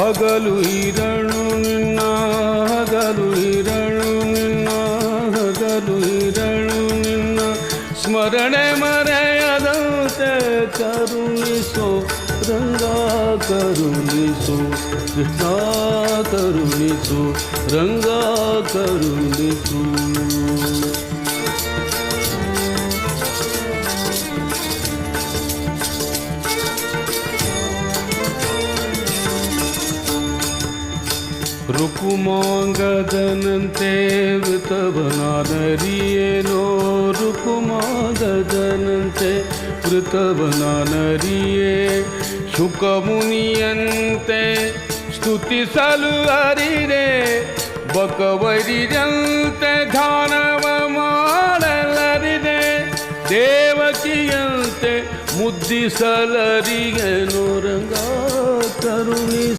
ಹಗಲು ಇರಳು ನಿನ್ನ ಹಗಲು ಇರಳು ನಿನ್ನ ಹಗಲು ಇರಳು ನಿನ್ನ ಸ್ಮರಣೆ ಮರೆಯದಂತೆ ಕರುಣಿಸೋ ರಂಗ ಕರುಣಿಸೋ ಕೃಷ್ಣ ಕರುಣಿಸೋ ರಂಗ ಕರುಣಿಸೋ. ರುಕುಮಾಂಗದನಂತೆ ವೃತವನಾನರಿಯೇನೋ ರುಕುಮಾಂಗದನಂತೆ ವೃತವನಾನರಿಯೇ ಶುಕಮುನಿಯಂತೆ ಸ್ತುತಿಸಲು ಅರಿರೆ ಬಕವರಿಯಂತೆ ಧ್ಯಾನವ ಮಾಡಲರಿದೆ ದೇವಕಿಯಂತೆ ಮುದ್ದಿಸಲರಿಗೆನೋ ರಂಗ ಕರುಣಿಸ